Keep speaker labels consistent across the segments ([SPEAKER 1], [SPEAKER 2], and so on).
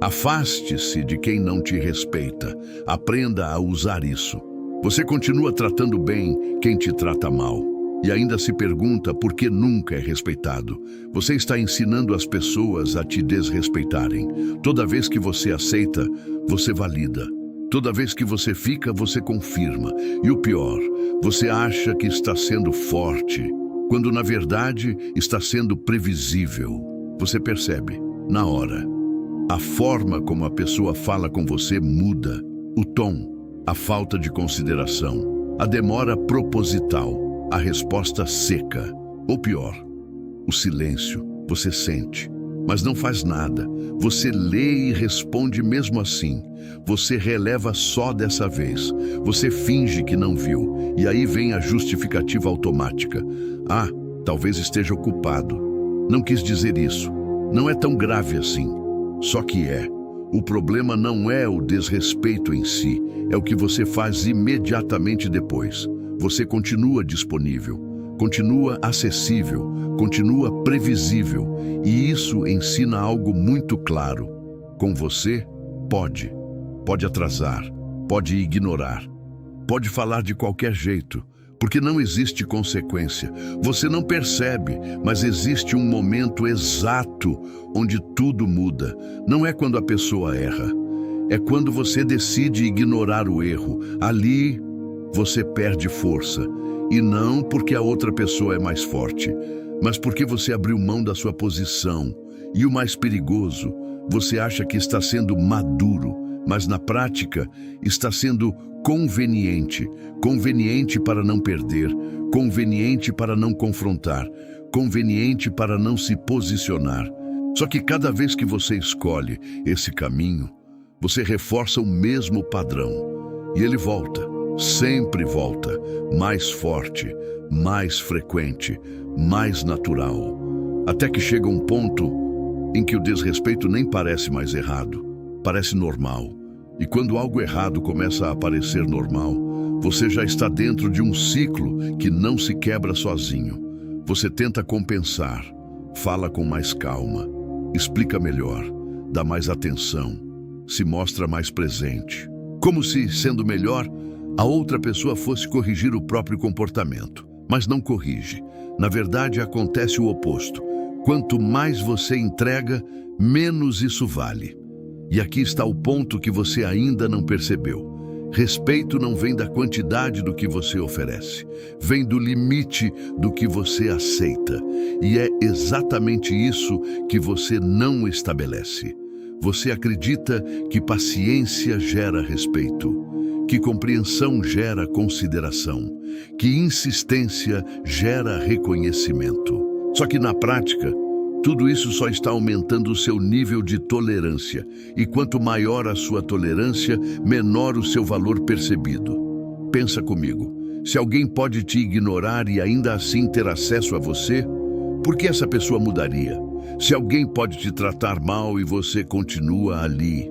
[SPEAKER 1] Afaste-se de quem não te respeita. Aprenda a usar isso. Você continua tratando bem quem te trata mal. E ainda se pergunta por que nunca é respeitado. Você está ensinando as pessoas a te desrespeitarem. Toda vez que você aceita, você valida. Toda vez que você fica, você confirma. E o pior, você acha que está sendo forte, quando na verdade está sendo previsível. Você percebe, na hora. A forma como a pessoa fala com você muda. O tom, a falta de consideração, a demora proposital, a resposta seca. Ou pior, o silêncio. Você sente, mas não faz nada. Você lê e responde mesmo assim. Você releva só dessa vez. Você finge que não viu. E aí vem a justificativa automática. Ah, talvez esteja ocupado. Não quis dizer isso. Não é tão grave assim. Só que é. O problema não é o desrespeito em si, é o que você faz imediatamente depois. Você continua disponível, continua acessível, continua previsível, e isso ensina algo muito claro. Com você, pode atrasar, pode ignorar, pode falar de qualquer jeito, porque não existe consequência. Você não percebe, mas existe um momento exato onde tudo muda. Não é quando a pessoa erra, é quando você decide ignorar o erro. Ali, você perde força. E não porque a outra pessoa é mais forte, mas porque você abriu mão da sua posição. E o mais perigoso, você acha que está sendo maduro, mas na prática está sendo conveniente. Conveniente para não perder, conveniente para não confrontar, conveniente para não se posicionar. Só que cada vez que você escolhe esse caminho, você reforça o mesmo padrão. E ele volta, sempre volta, mais forte, mais frequente, mais natural. Até que chega um ponto em que o desrespeito nem parece mais errado, parece normal. E quando algo errado começa a parecer normal, você já está dentro de um ciclo que não se quebra sozinho. Você tenta compensar, fala com mais calma, explica melhor, dá mais atenção, se mostra mais presente. Como se, sendo melhor, a outra pessoa fosse corrigir o próprio comportamento. Mas não corrige. Na verdade, acontece o oposto. Quanto mais você entrega, menos isso vale. E aqui está o ponto que você ainda não percebeu. Respeito não vem da quantidade do que você oferece, vem do limite do que você aceita. E é exatamente isso que você não estabelece. Você acredita que paciência gera respeito, que compreensão gera consideração, que insistência gera reconhecimento. Só que na prática, tudo isso só está aumentando o seu nível de tolerância. E quanto maior a sua tolerância, menor o seu valor percebido. Pensa comigo, se alguém pode te ignorar e ainda assim ter acesso a você, por que essa pessoa mudaria? Se alguém pode te tratar mal e você continua ali,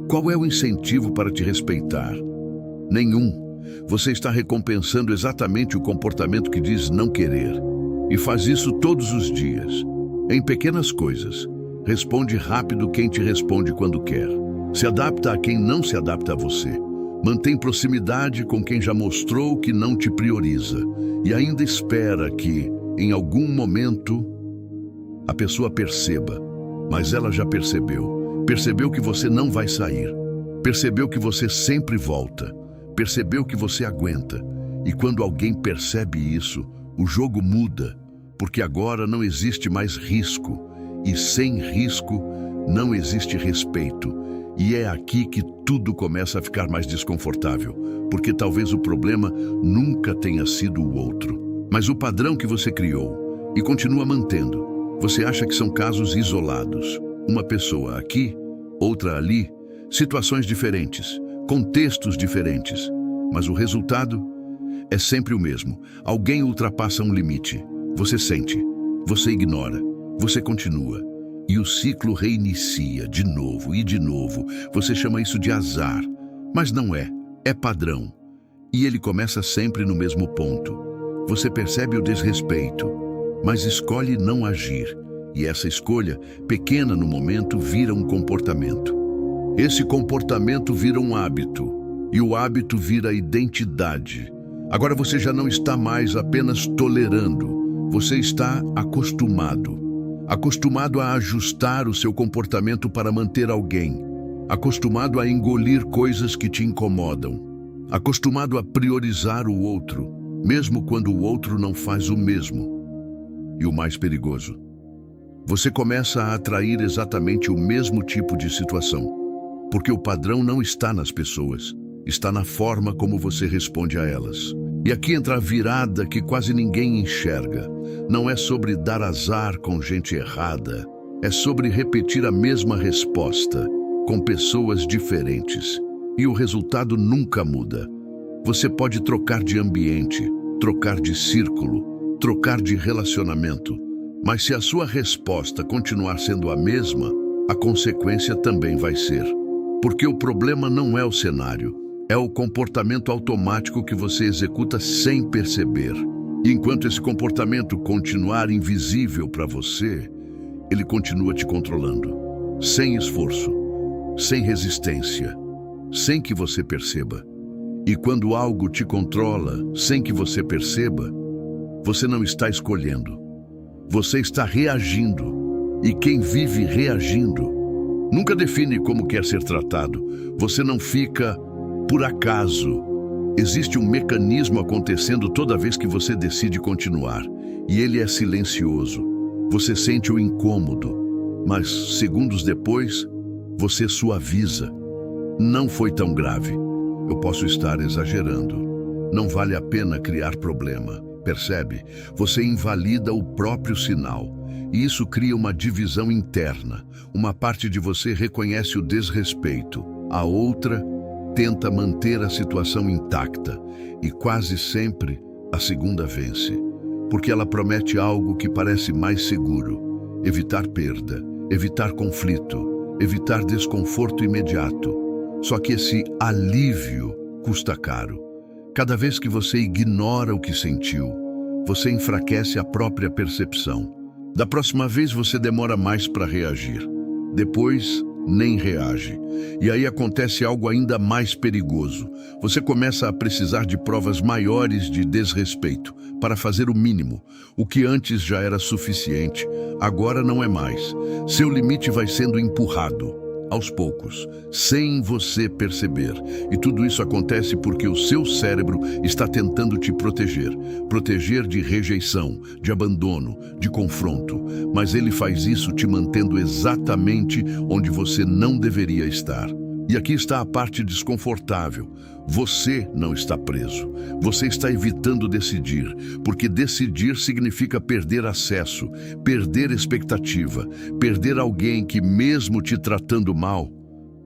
[SPEAKER 1] qual é o incentivo para te respeitar? Nenhum. Você está recompensando exatamente o comportamento que diz não querer. E faz isso todos os dias. Em pequenas coisas. Responde rápido quem te responde quando quer. Se adapta a quem não se adapta a você. Mantém proximidade com quem já mostrou que não te prioriza. E ainda espera que, em algum momento, a pessoa perceba. Mas ela já percebeu. Percebeu que você não vai sair. Percebeu que você sempre volta. Percebeu que você aguenta. E quando alguém percebe isso, o jogo muda. Porque agora não existe mais risco, e sem risco não existe respeito. E é aqui que tudo começa a ficar mais desconfortável, porque talvez o problema nunca tenha sido o outro, mas o padrão que você criou e continua mantendo. Você acha que são casos isolados, uma pessoa aqui, outra ali, situações diferentes, contextos diferentes, mas o resultado é sempre o mesmo. Alguém ultrapassa um limite. Você sente, você ignora, você continua. E o ciclo reinicia de novo e de novo. Você chama isso de azar, mas não é, é padrão. E ele começa sempre no mesmo ponto. Você percebe o desrespeito, mas escolhe não agir. E essa escolha, pequena no momento, vira um comportamento. Esse comportamento vira um hábito. E o hábito vira identidade. Agora você já não está mais apenas tolerando. Você está acostumado. Acostumado a ajustar o seu comportamento para manter alguém. Acostumado a engolir coisas que te incomodam. Acostumado a priorizar o outro, mesmo quando o outro não faz o mesmo. E o mais perigoso, você começa a atrair exatamente o mesmo tipo de situação, porque o padrão não está nas pessoas, está na forma como você responde a elas. E aqui entra a virada que quase ninguém enxerga. Não é sobre dar azar com gente errada, é sobre repetir a mesma resposta, com pessoas diferentes. E o resultado nunca muda. Você pode trocar de ambiente, trocar de círculo, trocar de relacionamento, mas se a sua resposta continuar sendo a mesma, a consequência também vai ser. Porque o problema não é o cenário, é o comportamento automático que você executa sem perceber. E enquanto esse comportamento continuar invisível para você, ele continua te controlando, sem esforço, sem resistência, sem que você perceba. E quando algo te controla, sem que você perceba, você não está escolhendo. Você está reagindo. E quem vive reagindo nunca define como quer ser tratado. Você não fica por acaso. Existe um mecanismo acontecendo toda vez que você decide continuar. E ele é silencioso. Você sente o incômodo, mas segundos depois, você suaviza. Não foi tão grave. Eu posso estar exagerando. Não vale a pena criar problema. Percebe? Você invalida o próprio sinal. E isso cria uma divisão interna. Uma parte de você reconhece o desrespeito. A outra tenta manter a situação intacta. E quase sempre a segunda vence. Porque ela promete algo que parece mais seguro. Evitar perda, evitar conflito, evitar desconforto imediato. Só que esse alívio custa caro. Cada vez que você ignora o que sentiu, você enfraquece a própria percepção. Da próxima vez você demora mais para reagir. Depois, nem reage. E aí acontece algo ainda mais perigoso. Você começa a precisar de provas maiores de desrespeito para fazer o mínimo. O que antes já era suficiente, agora não é mais. Seu limite vai sendo empurrado, aos poucos, sem você perceber. E tudo isso acontece porque o seu cérebro está tentando te proteger. Proteger de rejeição, de abandono, de confronto. Mas ele faz isso te mantendo exatamente onde você não deveria estar. E aqui está a parte desconfortável. Você não está preso. Você está evitando decidir, porque decidir significa perder acesso, perder expectativa, perder alguém que, mesmo te tratando mal,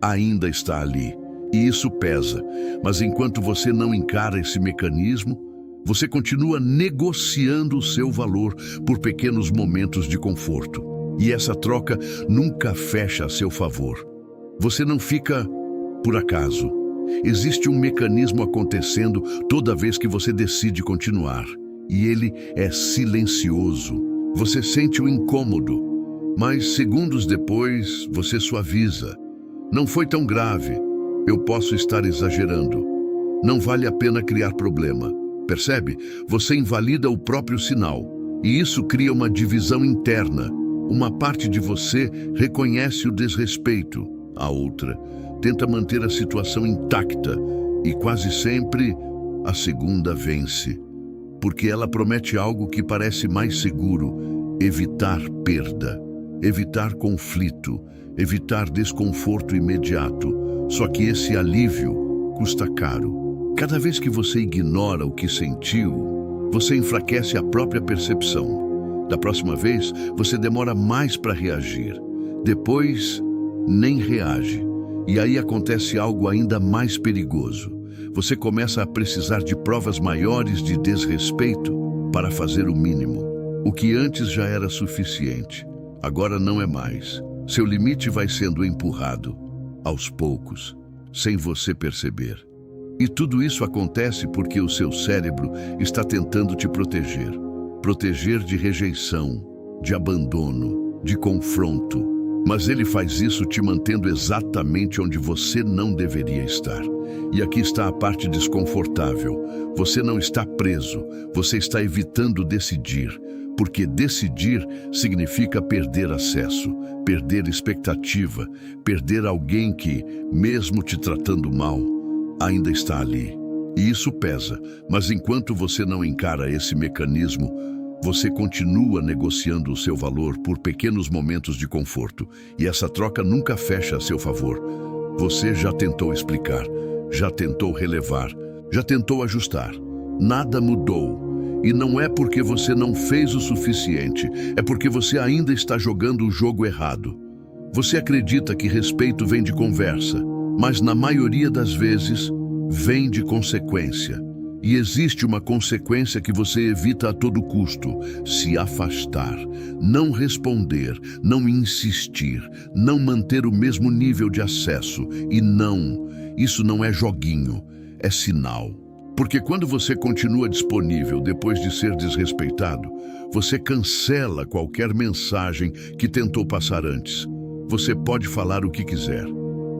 [SPEAKER 1] ainda está ali. E isso pesa. Mas enquanto você não encara esse mecanismo, você continua negociando o seu valor por pequenos momentos de conforto. E essa troca nunca fecha a seu favor. Você não fica por acaso. Existe um mecanismo acontecendo toda vez que você decide continuar. E ele é silencioso. Você sente o incômodo, mas segundos depois você suaviza. Não foi tão grave. Eu posso estar exagerando. Não vale a pena criar problema. Percebe? Você invalida o próprio sinal. E isso cria uma divisão interna. Uma parte de você reconhece o desrespeito. A outra tenta manter a situação intacta e quase sempre a segunda vence. Porque ela promete algo que parece mais seguro: evitar perda, evitar conflito, evitar desconforto imediato. Só que esse alívio custa caro. Cada vez que você ignora o que sentiu, você enfraquece a própria percepção. Da próxima vez, você demora mais para reagir. Depois, nem reage. E aí acontece algo ainda mais perigoso. Você começa a precisar de provas maiores de desrespeito para fazer o mínimo. O que antes já era suficiente, agora não é mais. Seu limite vai sendo empurrado, aos poucos, sem você perceber. E tudo isso acontece porque o seu cérebro está tentando te proteger. Proteger de rejeição, de abandono, de confronto. Mas ele faz isso te mantendo exatamente onde você não deveria estar. E aqui está a parte desconfortável. Você não está preso, você está evitando decidir. Porque decidir significa perder acesso, perder expectativa, perder alguém que, mesmo te tratando mal, ainda está ali. E isso pesa, mas enquanto você não encara esse mecanismo, você continua negociando o seu valor por pequenos momentos de conforto, e essa troca nunca fecha a seu favor. Você já tentou explicar, já tentou relevar, já tentou ajustar. Nada mudou. E não é porque você não fez o suficiente, é porque você ainda está jogando o jogo errado. Você acredita que respeito vem de conversa, mas na maioria das vezes, vem de consequência. E existe uma consequência que você evita a todo custo: se afastar, não responder, não insistir, não manter o mesmo nível de acesso. E não, isso não é joguinho, é sinal. Porque quando você continua disponível depois de ser desrespeitado, você cancela qualquer mensagem que tentou passar antes. Você pode falar o que quiser,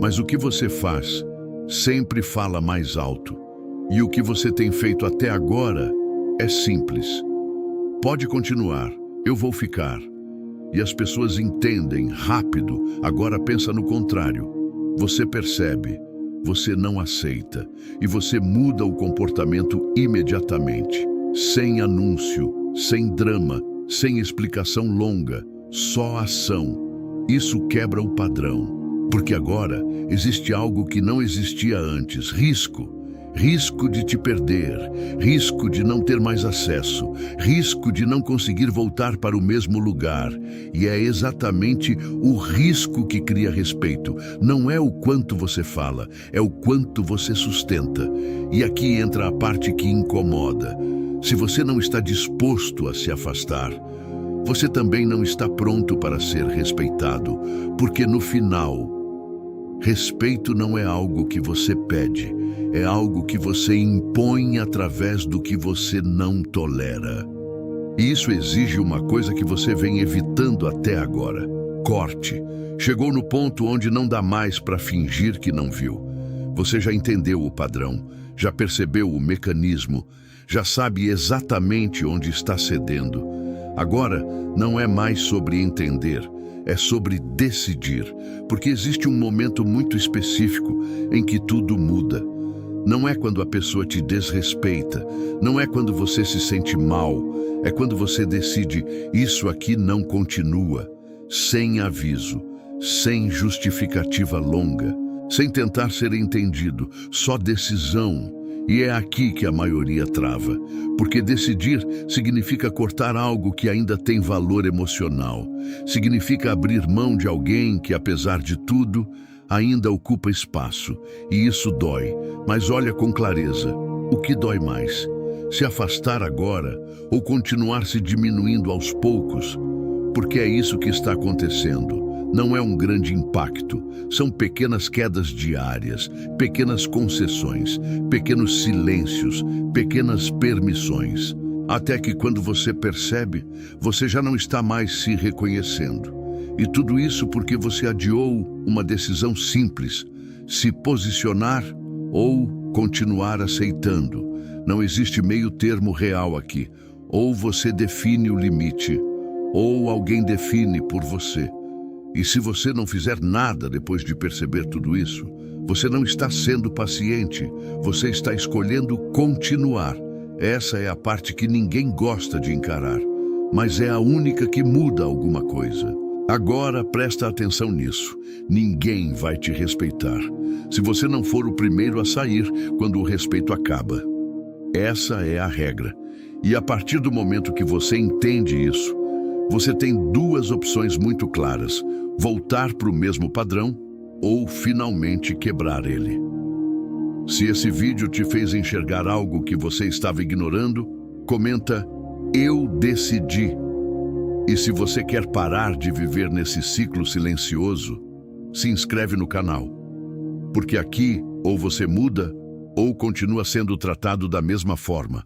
[SPEAKER 1] mas o que você faz sempre fala mais alto. E o que você tem feito até agora é simples. Pode continuar, eu vou ficar. E as pessoas entendem rápido, agora pensa no contrário. Você percebe. Você não aceita e você muda o comportamento imediatamente, sem anúncio, sem drama, sem explicação longa, só ação. Isso quebra o padrão, porque agora existe algo que não existia antes: risco. Risco de te perder, risco de não ter mais acesso, risco de não conseguir voltar para o mesmo lugar. E é exatamente o risco que cria respeito. Não é o quanto você fala, é o quanto você sustenta. E aqui entra a parte que incomoda. Se você não está disposto a se afastar, você também não está pronto para ser respeitado, porque no final, respeito não é algo que você pede, é algo que você impõe através do que você não tolera. E isso exige uma coisa que você vem evitando até agora: corte. Chegou no ponto onde não dá mais para fingir que não viu. Você já entendeu o padrão, já percebeu o mecanismo, já sabe exatamente onde está cedendo. Agora não é mais sobre entender, é sobre decidir, porque existe um momento muito específico em que tudo muda. Não é quando a pessoa te desrespeita, não é quando você se sente mal, é quando você decide: isso aqui não continua, sem aviso, sem justificativa longa, sem tentar ser entendido, só decisão. E é aqui que a maioria trava, porque decidir significa cortar algo que ainda tem valor emocional, significa abrir mão de alguém que, apesar de tudo, ainda ocupa espaço. E isso dói, mas olha com clareza: o que dói mais? Se afastar agora ou continuar se diminuindo aos poucos? Porque é isso que está acontecendo. Não é um grande impacto, são pequenas quedas diárias, pequenas concessões, pequenos silêncios, pequenas permissões. Até que quando você percebe, você já não está mais se reconhecendo. E tudo isso porque você adiou uma decisão simples: se posicionar ou continuar aceitando. Não existe meio termo real aqui. Ou você define o limite, ou alguém define por você. E se você não fizer nada depois de perceber tudo isso, você não está sendo paciente, você está escolhendo continuar. Essa é a parte que ninguém gosta de encarar, mas é a única que muda alguma coisa. Agora presta atenção nisso: ninguém vai te respeitar se você não for o primeiro a sair quando o respeito acaba. Essa é a regra. E a partir do momento que você entende isso, você tem duas opções muito claras: voltar para o mesmo padrão ou finalmente quebrar ele. Se esse vídeo te fez enxergar algo que você estava ignorando, comenta: eu decidi. E se você quer parar de viver nesse ciclo silencioso, se inscreve no canal. Porque aqui ou você muda ou continua sendo tratado da mesma forma.